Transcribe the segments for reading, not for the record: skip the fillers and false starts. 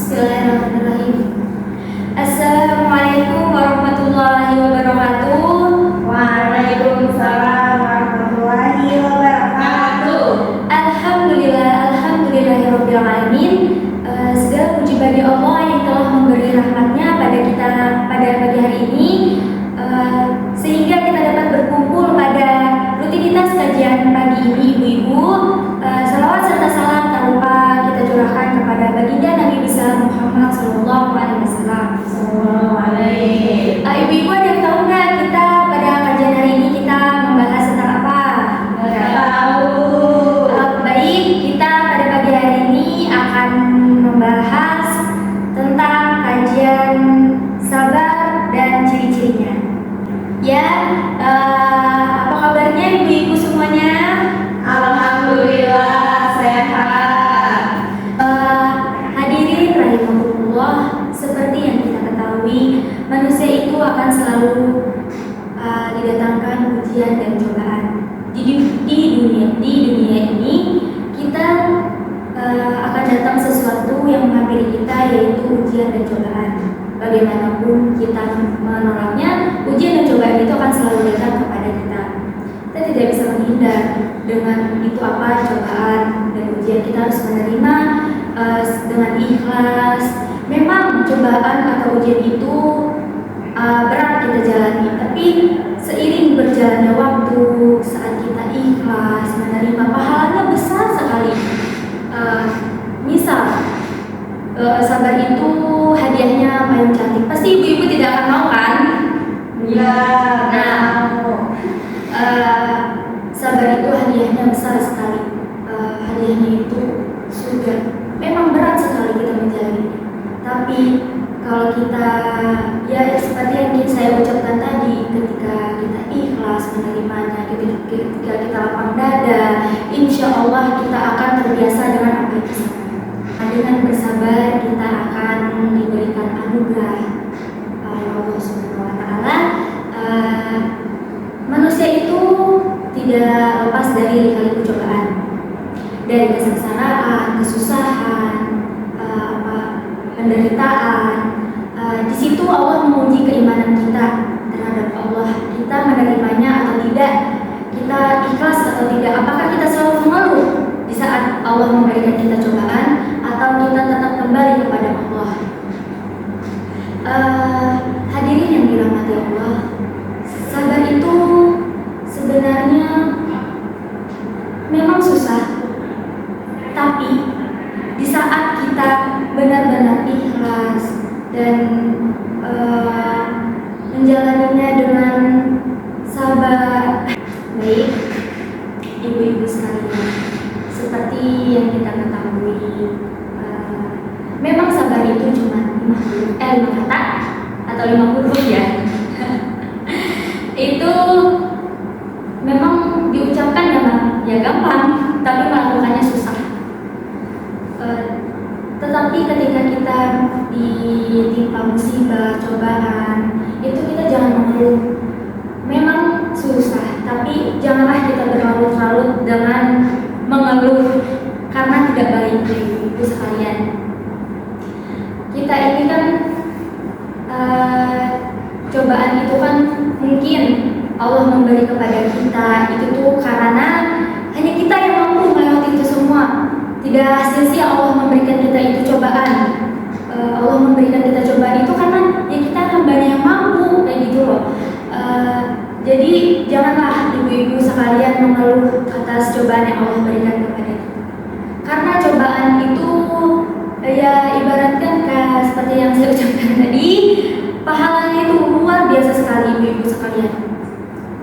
Bismillahirrahmanirrahim. Assalamualaikum warahmatullahi wabarakatuh. Waalaikumsalam warahmatullahi wabarakatuh. Alhamdulillahirabbil alamin. Segala puji bagi Allah yang telah memberi rahmatnya pada kita pada pagi hari ini, sehingga kita dapat berkumpul pada rutinitas kajian pagi ini, ibu-ibu. Salawat serta salam tak lupa kita curahkan kepada baginda Nabi besar Muhammad Sallallahu Alaihi Wasallam. Ibu-ibu ada yang tahu nggak kita pada kajian hari ini kita membahas tentang apa? Nggak tahu. Baik, kita pada pagi hari ini akan membahas tentang kajian sabar dan ciri-cirinya. Ya, apa kabarnya ibu-ibu semuanya? Alhamdulillah sehat. Hadirin rahimahullah, seperti yang kita ketahui, manusia itu akan selalu didatangkan ujian dan cobaan. Di dunia ini kita akan datang sesuatu yang menghampiri kita, yaitu ujian dan cobaan. Bagaimanapun kita menolaknya, ujian dan cobaan itu akan selalu datang kepada kita. Kita tidak bisa menghindar dengan itu apa cobaan dan ujian. Kita harus menerima dengan ikhlas. Memang cobaan atau ujian itu berat kita jalani, tapi seiring berjalannya waktu, saat kita ikhlas menerima, pahalanya besar sekali. Misal sabar itu hadiahnya paling cantik. Pasti ibu-ibu tidak akan mau kan? Iya. Sabar itu hadiahnya besar sekali. Hadiahnya itu surga. Memang berat sekali kita menjalani. Tapi kalau kita, ya seperti yang saya ucapkan tadi, ketika kita ikhlas menerimanya, ketika kita lapang dada, insya Allah kita akan terbiasa dengan apa yang kita. Dengan bersabar kita akan diberikan anugerah Allah Subhanahu Wa Taala. Manusia itu tidak lepas dari lika-liku cobaan, dari kesengsaraan, kesusahan, penderitaan. Di situ Allah menguji keimanan kita terhadap Allah. Kita menerimanya atau tidak, kita ikhlas atau tidak. Apakah kita selalu mengeluh di saat Allah memberikan kita cobaan, atau kita tetap kembali kepada Allah? Hadirin yang dirahmati Allah, sabar itu sebenarnya memang susah, tapi di saat kita benar-benar ikhlas dan menjalaninya dengan sabar. Baik, ibu-ibu sekalian, seperti yang kita ketahui, memang sabar itu cuma 5 kata atau 5 huruf ya. Itu memang diucapkan ya gampang, tapi melakukannya susah. Tetapi ketika kita ditimpa musibah, cobaan, itu kita jangan mengeluh. Memang susah, tapi janganlah kita berlarut-larut dengan mengeluh, karena tidak baik ibu sekalian. Kita ini kan cobaan itu kan mungkin Allah memberi kepada kita itu tuh karena hanya kita yang mampu melewati itu semua. Tidak sia-sia Allah memberikan kita itu cobaan. Allah memberikan kita cobaan itu karena ya kita hambanya yang mampu, kayak gitu loh. Jadi janganlah ibu-ibu sekalian mengeluh atas cobaan yang Allah berikan kepada kita. Karena cobaan itu ya ibaratkan seperti yang saya ucapkan tadi, pahalanya itu luar biasa sekali ibu-ibu sekalian.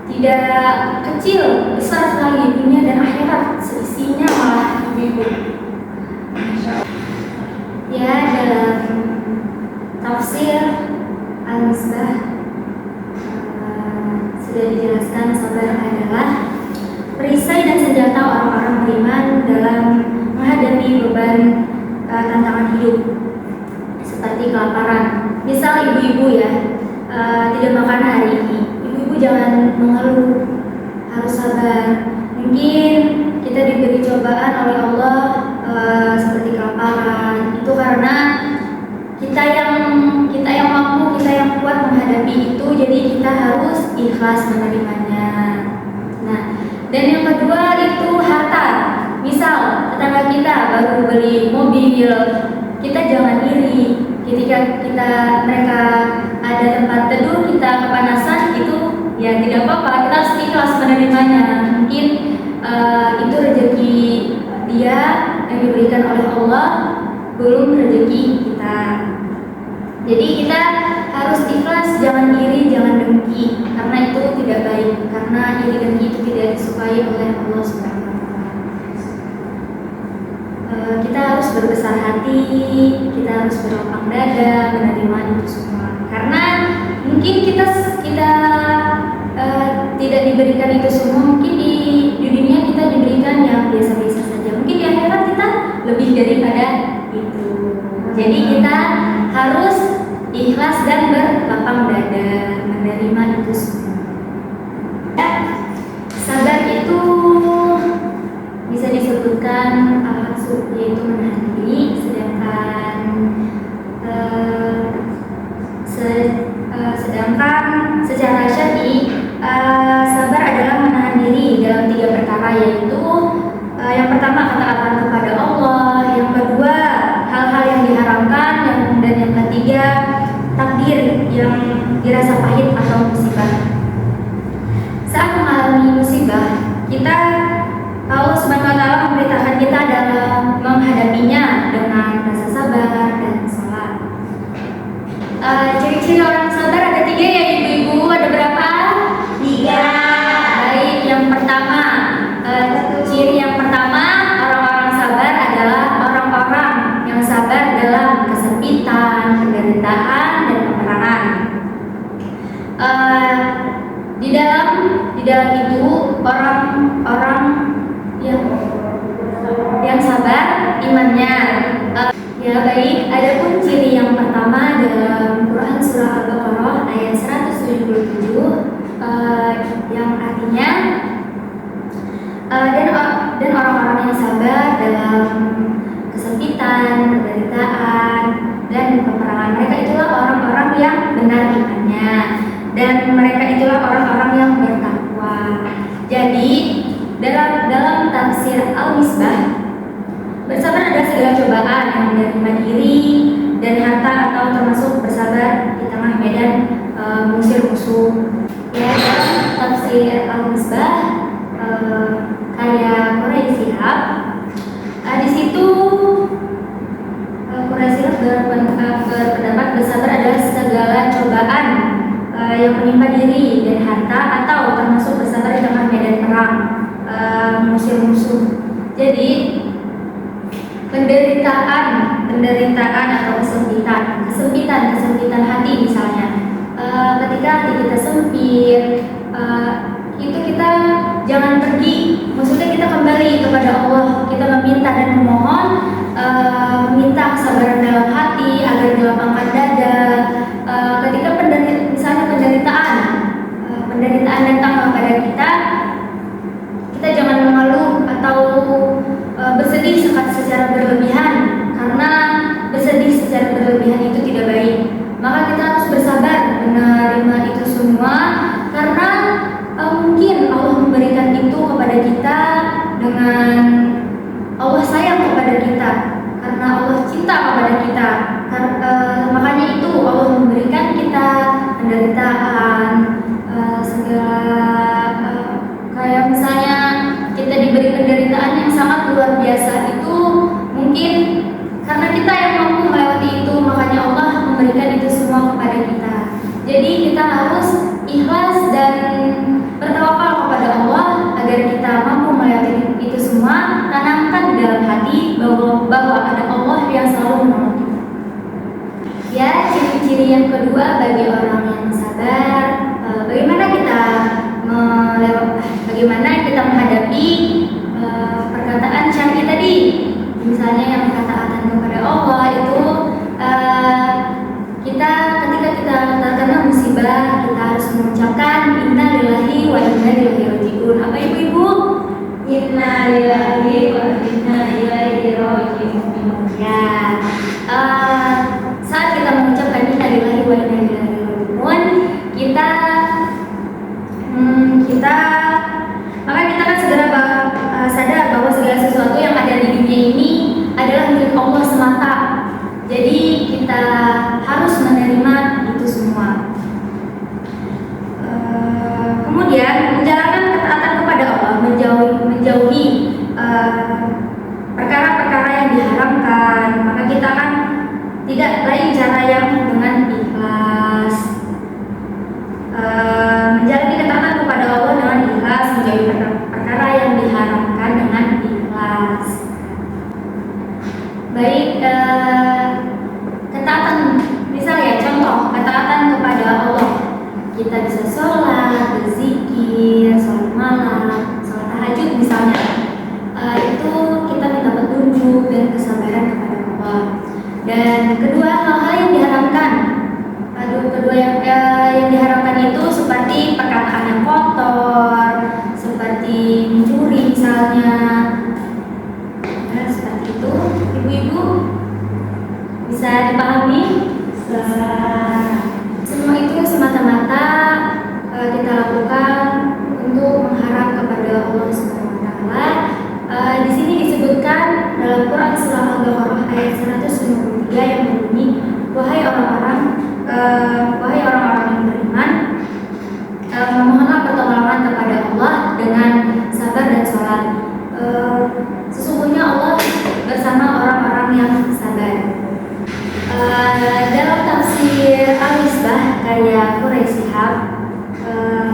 Tidak kecil, besar sekali dunia dan akhirat seisinya malah ibu-ibu. Ya, dalam tafsir Al-Misbah sudah dijelaskan sabar adalah perisai dan senjata orang-orang beriman dalam menghadapi beban tantangan hidup seperti kelaparan. Misal ibu-ibu ya tidak makan hari ini, ibu-ibu jangan mengeluh, harus sabar. Mungkin kita diberi cobaan oleh Allah seperti kelaparan, itu karena kita yang mampu, kita yang kuat menghadapi itu, jadi kita harus ikhlas menerimanya. Nah, dan yang kedua itu harta. Misal tetangga kita baru beli mobil, kita jangan iri. Ketika mereka ada tempat teduh, kita kepanasan, itu ya tidak apa-apa, kita harus ikhlas menerimanya. Mungkin itu rezeki dia yang diberikan oleh Allah, belum rezeki kita. Jadi kita harus ikhlas, jangan iri, jangan dengki, karena itu tidak baik. Karena iri dengki itu tidak disukai oleh Allah Subhanahu wa Ta'ala. Kita harus berbesar hati, kita harus berlapang dada menerima itu semua. Karena mungkin kita tidak diberikan itu semua, mungkin di dunia kita diberikan yang biasa-biasa saja. Mungkin di akhirat kita lebih daripada itu. Jadi kita harus ikhlas dan berlapang dada menerima itu semua. Sabar itu bisa disebutkan al-hasu, yaitu menahan diri, sedangkan secara syar'i sabar adalah menahan diri dalam 3 perkara, yaitu yang pertama ketaatan kepada Allah, yang kedua hal-hal yang diharamkan, dan yang ketiga takdir yang dirasa pahit atau musibah. Saat mengalami musibah, Allah Subhanahu wa Ta'ala memberitakan kita dalam menghadapinya dengan rasa sabar dan salat. Ciri-ciri orang sabar ada 3 ya ibu-ibu, ada berapa? 3. Baik, yang pertama, ciri yang pertama orang-orang sabar adalah orang-orang yang sabar dalam kesempitan, penderitaan, dan peperangan. Di dalam itu orang-orang yang sabar imannya. Ya baik, adapun ciri yang pertama dalam Quran surah Al-Baqarah ayat 177 yang artinya dan orang-orang yang sabar dalam kesempitan, penderitaan, dan peperangan, mereka itulah orang-orang yang benar imannya, dan mereka itulah orang-orang yang bertakwa. Jadi dalam tafsir Al-Misbah, bersabar adalah segala cobaan yang menerima diri dan harta, atau termasuk bersabar di tengah medan mengusir musuh. Ya, dalam tafsir Al-Misbah karya Quraish Shihab, di situ Quraish Shihab berpendapat bersabar adalah segala cobaan yang menimpa diri dan harta, atau termasuk bersabar di tengah medan perang mengusir musuh. Jadi penderitaan atau kesempitan hati misalnya, ketika hati kita sempit, itu kita jangan pergi, maksudnya kita kembali kepada Allah, kita meminta dan memohon, minta kesabaran dalam hati agar dilapangkan dada. Ketika misalnya penderitaan datang kepada kita jangan mengeluh atau bersedih secara berlebihan, karena bersedih secara berlebihan itu tidak baik. Maka kita harus bersabar menerima itu semua, karena mungkin Allah memberikan itu kepada kita dengan Allah sayang kepada kita, karena Allah cinta kepada kita. Makanya itu Allah memberikan kita penderitaan, kayak misalnya kita diberi penderitaan yang sangat luar biasa, itu mungkin karena kita yang mampu melewati itu, makanya Allah memberikan itu semua kepada kita. Jadi kita harus ikhlas dan bertawakal kepada Allah agar kita mampu melewati itu semua. Tanamkan di dalam hati bahwa ada Allah yang selalu menolong kita. Ya, ciri-ciri yang kedua bagi orang yang sabar, bagaimana kita menghadapi perkataan syar'i tadi. Misalnya yang ketaatan kepada Allah itu, ketika kita terkena musibah, kita harus mengucapkan inna lillahi wa inna ilaihi raji'un. Apa ibu-ibu? Inna lillahi wa inna ilaihi raji'un. Ya, saat kita kita bisa sholat, berzikir, sholat malam, sholat tahajud misalnya. Itu kita minta petunjuk dan kesabaran kepada Allah. Dan kedua, hal-hal yang diharapkan. Kedua yang diharapkan itu seperti perkataan yang kotor, seperti mencuri misalnya. Nah, seperti itu, ibu-ibu bisa dipahami? Semua itu semata-mata kita lakukan untuk mengharap kepada Allah Subhanahu wa taala. Di sini disebutkan dalam Quran surah Al-Baqarah ayat 153 yang berbunyi, wahai orang-orang yang beriman, memohonlah pertolongan kepada Allah dengan sabar dan sholat. Sesungguhnya Allah bersama orang-orang yang sabar. Dalam tafsir Al-Misbah karya Quraisy Shihab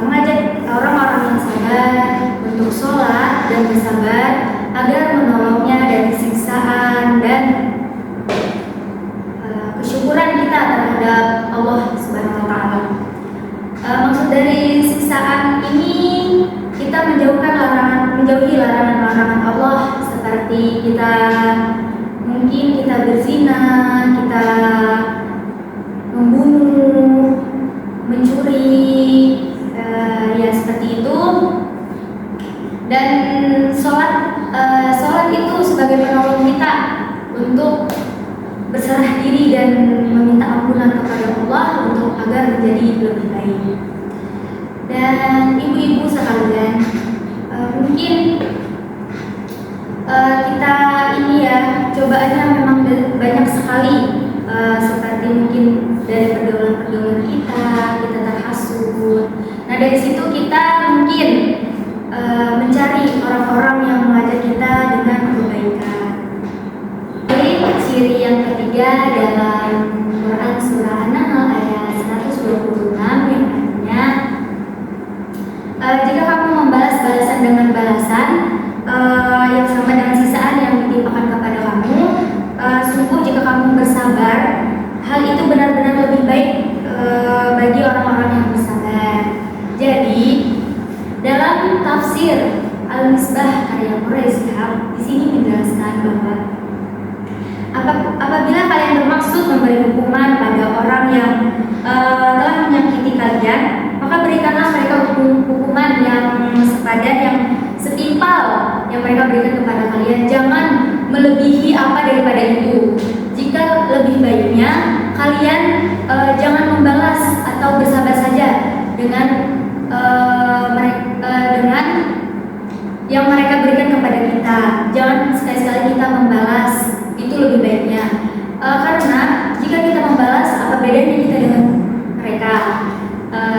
mengajak orang-orang yang sabar untuk sholat dan bersabar agar menolongnya dari siksaan dan kesyukuran kita terhadap Allah Subhanahu wa taala. Maksud dari siksaan ini kita menjauhi larangan-larangan Allah, seperti kita berzina, kita membunuh, mencuri, ya seperti itu. Dan sholat itu sebagai penolong kita untuk berserah diri dan meminta ampunan kepada Allah untuk agar menjadi lebih baik. Dan ibu-ibu sekalian, mungkin kita ini ya, cobaannya memang banyak sekali, seperti mungkin dari pergaulan kita terhasut. Nah, dari situ kita mungkin mencari orang-orang yang mengajak kita dengan kebaikan. Jadi ciri yang ketiga dalam Quran surah An-Nahl ayat 126 yang artinya, jika kamu membalas balasan dengan balasan yang sama dengan sisaan yang ditimpakan kepada kamu, sungguh jika kamu bersabar, hal itu benar-benar lebih baik bagi orang-orang yang bersabar. Jadi dalam tafsir Al-Misbah karya Quraisy Shihab di sini menjelaskan bahwa apabila kalian bermaksud memberi hukuman pada orang yang telah menyakiti kalian, maka berikanlah mereka hukuman yang sepadan, yang setimpal yang mereka berikan kepada kalian. Jangan melebihi apa daripada itu. Jika lebih baiknya kalian jangan membalas atau bersabar saja dengan yang mereka berikan kepada kita. Jangan sekali-sekali kita membalas, itu lebih baiknya. Karena jika kita membalas, apa bedanya kita dengan mereka?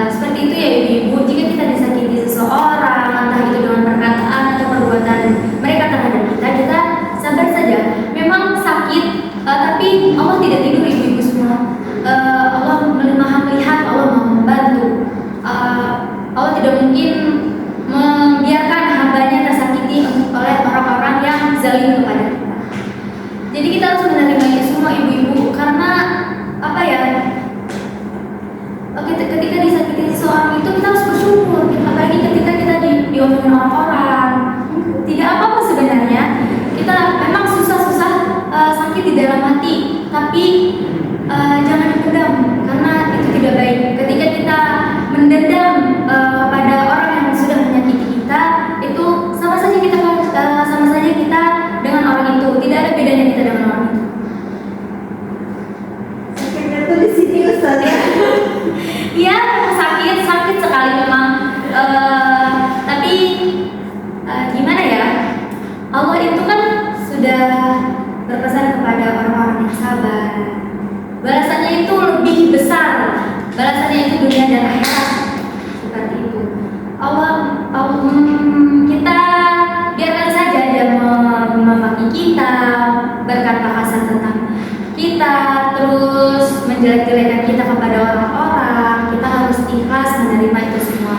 Seperti itu ya ibu-ibu. Jika kita disakiti seseorang, entah itu dengan perkataan atau perbuatan mereka terhadap kita, kita sabar saja. Memang sakit, tapi Allah tidak tidur ibu-ibu semua. Allah maha melihat, Allah maha membantu. Allah tidak mungkin membiarkan hambanya tersakiti oleh orang-orang yang zalim kepada kita. Jadi kita harus menerima itu semua ibu-ibu, karena apa ya? Ketika disakiti seseorang itu kita harus bersyukur, apalagi ketika kita diomongin orang-orang. Tidak apa-apa sebenarnya. Kita memang susah-susah sakit di dalam hati, tapi jangan dipendam, karena itu tidak baik. Ketika kita mendendam pada orang yang sudah menyakiti kita, itu sama saja kita dengan orang itu. Tidak ada bedanya kita dengan orang itu. Sakitnya tuh di sini Ustaz ya. Iya, sakit sekali memang. Tapi gimana ya? Allah itu kan sudah berpesan kepada orang-orang yang sabar. Balasannya itu lebih besar. Balasannya itu dunia dan akhirat. Seperti itu. Kita biarkan saja dia memaki kita, berkata kasar tentang kita, terus menjelek-jelekan kita kepada orang-orang. Kita harus ikhlas menerima itu semua.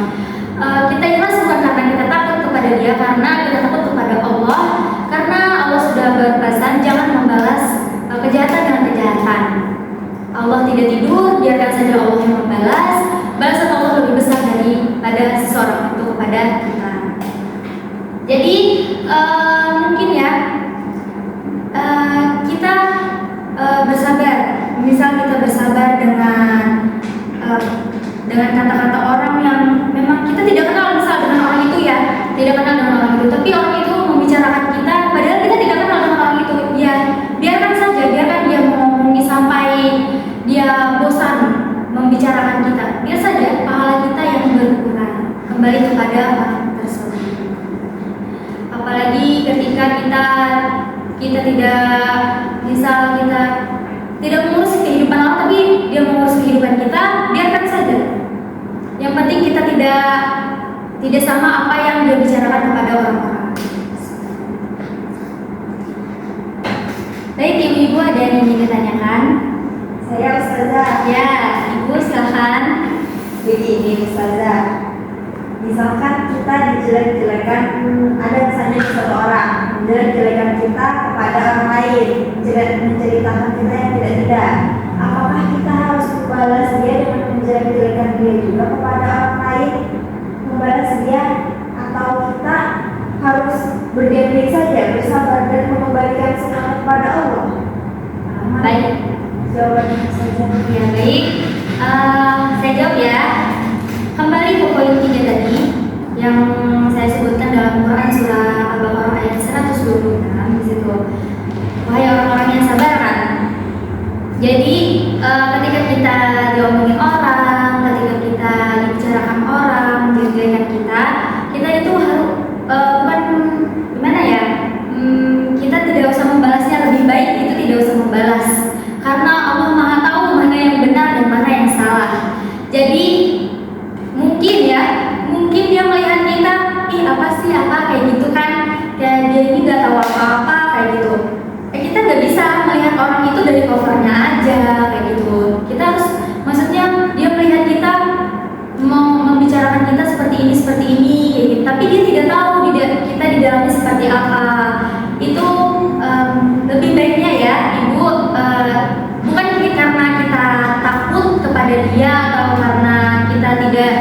Kita ikhlas bukan karena kita takut kepada dia, karena kita takut kepada Allah. Karena Allah sudah berpesan jangan membalas kejahatan dengan kejahatan. Allah tidak tidur, biarkan saja Allah yang membalas. Balasan Allah lebih kepada seseorang itu kepada kita. Jadi mungkin ya kita bersabar. Misal kita bersabar dengan kata-kata orang yang memang kita tidak kenal, misal dengan orang itu ya, tidak kenal dengan orang itu, tapi orang itu membicarakan kita, padahal kita tidak kenal dengan orang itu. Ya, biarkan saja, biarkan dia mengomongi sampai dia bosan membicarakan kita. Biar saja pahala kita yang berkurang kembali kepada orang tersebut. Apalagi ketika kita tidak, misal kita tidak mengurus kehidupan orang, tapi dia mengurus kehidupan kita, biarkan saja. Yang penting kita tidak sama apa yang dia bicarakan kepada orang-orang. Baik, ibu-ibu ada yang ingin ditanyakan? Saya Ustazah. Ya, ibu silahkan. Begini Ustazah, misalkan kita dijelek-jelekan, ada misalnya satu orang menjelek-jelekan kita kepada orang lain, menceritakan kita yang tidak-tidak. Apakah kita harus membalas dia dengan menjelek-jelekan dia juga kepada orang lain, membalas dia, atau kita harus berdiam diri saja, bersabar dan mengembalikan semuanya kepada Allah? Baik, Jawabannya saja. ya baik. Saya jawab ya. Kembali ke poin 3 tadi yang saya sebutkan dalam Quran surah Al-Baqarah ayat 126 di situ. Wahai orang-orang yang sabar kan. Jadi ketika kita diomongin orang, ketika kita dibicarakan orang, dijelekan kita itu harus bukan gimana ya? Kita tidak usah membalasnya, lebih baik itu tidak usah membalas. Karena Allah Maha tahu mana yang benar dan mana yang salah. Jadi mungkin dia melihat kita, ih apa sih kayak gitu kan, kayak dia ini nggak tahu apa-apa kayak gitu. Kita nggak bisa melihat orang itu dari covernya aja kayak gitu. Kita harus, maksudnya dia melihat kita membicarakan kita seperti ini kayak gitu. Tapi dia tidak tahu kita di dalamnya seperti apa. Itu lebih baiknya ya ibu, bukan karena kita takut kepada dia atau karena kita tidak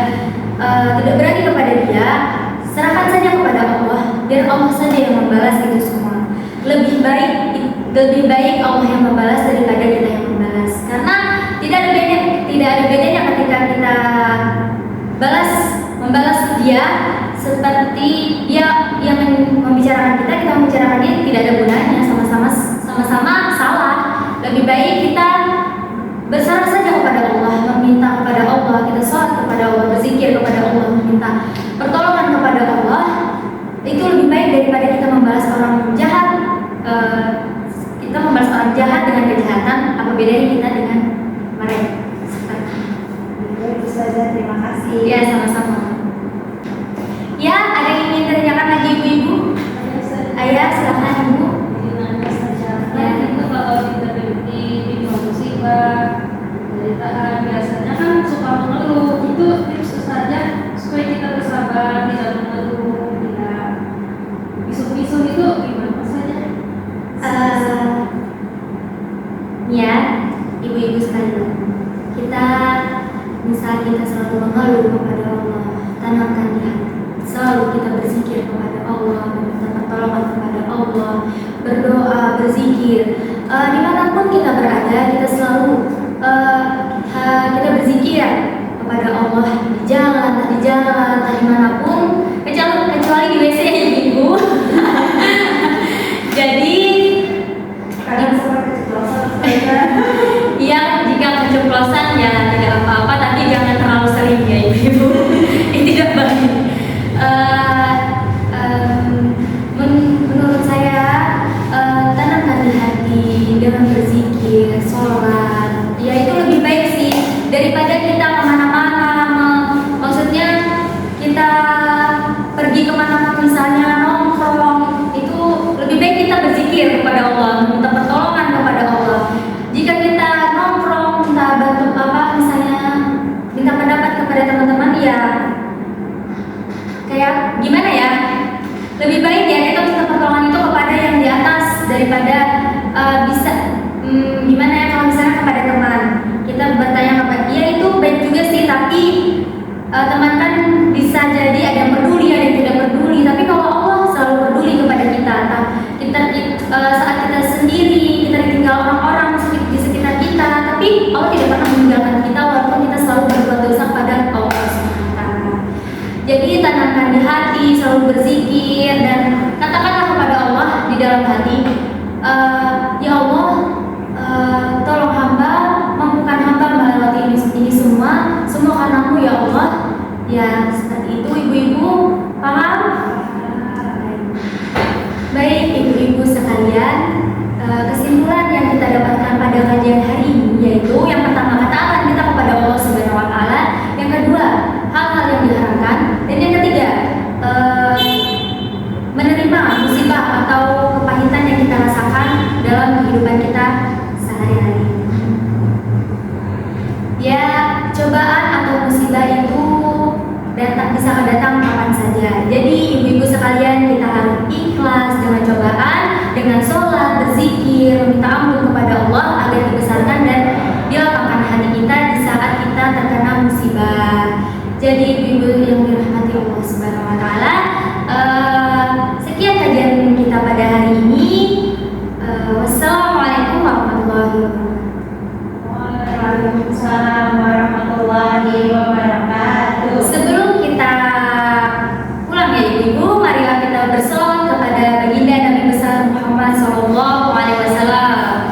berani kepada dia, serahkan saja kepada Allah, biar Allah saja yang membalas itu semua. Lebih baik Allah yang membalas daripada kita yang membalas, karena tidak ada bedanya ketika kita membalas dia seperti dia yang membicarakan kita membicarakan dia, tidak ada gunanya, sama-sama salah. Lebih baik kita berserah saja kepada Allah, meminta kepada Allah, kita sholat kepada Allah, berzikir kepada Allah, meminta pertolongan kepada Allah. Itu lebih baik daripada kita membalas orang jahat. Kita membalas orang jahat dengan kejahatan, apa bedanya kita dengan mereka? Baik Ustazah, terima kasih. Ya, sama-sama. Ya, ada yang ingin ditanyakan lagi ibu-ibu? Ayah, silakan ibu. Itu kalau kita di musibah, penderitaan, biasanya kan suka mengeluh. Itu tips saja supaya kita bersabar, tidak mengeluh, tidak bisu-bisu. Itu gimana saja? Ya, ibu-ibu sekalian, misal kita selalu mengeluh kepada Allah, tanamkan di hati. Selalu kita berzikir kepada Allah, meminta pertolongan kepada Allah, berdoa, berzikir. Dimanapun kita berada, kita selalu kita berzikir kepada Allah di jalan, dimanapun, kecuali di WC ibu. Jadi Kadang sempat keceplosan. ya, jika keceplosan ya tidak apa-apa, tapi jangan terlalu sering ya ibu. Ini tidak baik. Menurut saya tanamkan di hati dengan berzikir, sholat. Ya itu lebih baik sih daripada kita kemana-mana. Maksudnya kita pergi kemana-mana, misalnya nongkrong, itu lebih baik kita berzikir kepada Allah, minta pertolongan kepada Allah. Jika kita nongkrong, minta bantu misalnya minta pendapat kepada teman-teman, ya kayak gimana ya, lebih baik ya kita minta pertolongan itu kepada yang di atas daripada bisa gimana ya kalau misalnya kepada teman kita bertanya kepada dia, itu baik juga sih, tapi teman kan di bisa jadi ada yang peduli, ada yang tidak peduli. Tapi kalau Allah selalu peduli kepada kita, saat kita sendiri, kita ditinggal orang-orang di sekitar kita, tapi Allah tidak pernah meninggalkan kita walaupun kita selalu berbuat dosa pada Allah SWT. Jadi tanamkan di hati, selalu berzikir dan katakanlah kepada Allah di dalam hati, ya Allah, tolong hamba, mampukan hamba melewati ini semua karenamu ya Allah. Ya seperti itu ibu-ibu, paham? Baik ibu-ibu sekalian, kesimpulan yang kita dapatkan pada kajian hari ini yaitu yang pertama, ketaatan kita kepada Allah Subhanahu wa taala, yang kedua, hal-hal yang diharamkan, dan yang ketiga, menerima musibah atau kepahitan yang kita rasakan dalam kehidupan kita sehari-hari. Ya, cobaan atau musibah itu bisa datang kapan saja. Jadi ibu-ibu sekalian, kita harus ikhlas dengan cobaan, dengan sholat, berzikir, meminta ampun kepada Allah agar dibesarkan dan dilapangkan hati kita di saat kita terkena musibah. Jadi ibu-ibu yang dirahmati Allah Subhanahu wa taala, sekian kajian kita pada hari ini. Wassalamualaikum warahmatullahi wabarakatuh. Waalaikumsalam warahmatullahi wabarakatuh. Sebelum kita pulang ya ibu-ibu, marilah kita bersolawat kepada baginda Nabi besar Muhammad Sallallahu Alaihi Wasallam.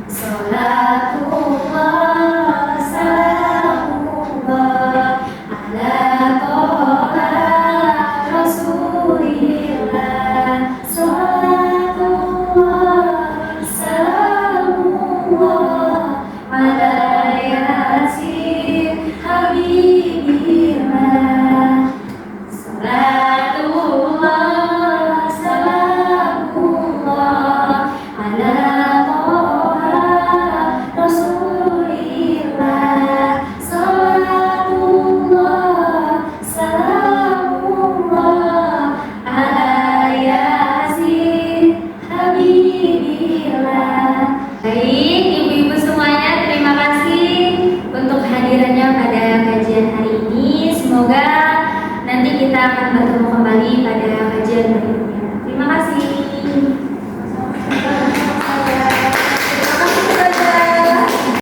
Salatullah, salamullah ala toha Rasulillah. Salatullah, salamullah ala yasin habibillah. Salatullah, salamullah ala toha Rasulillah. Salatullah, salamullah ala yasin habibillah. Baik ibu-ibu semuanya, terima kasih untuk hadirannya pada kajian hari ini. Semoga nanti kita akan bertemu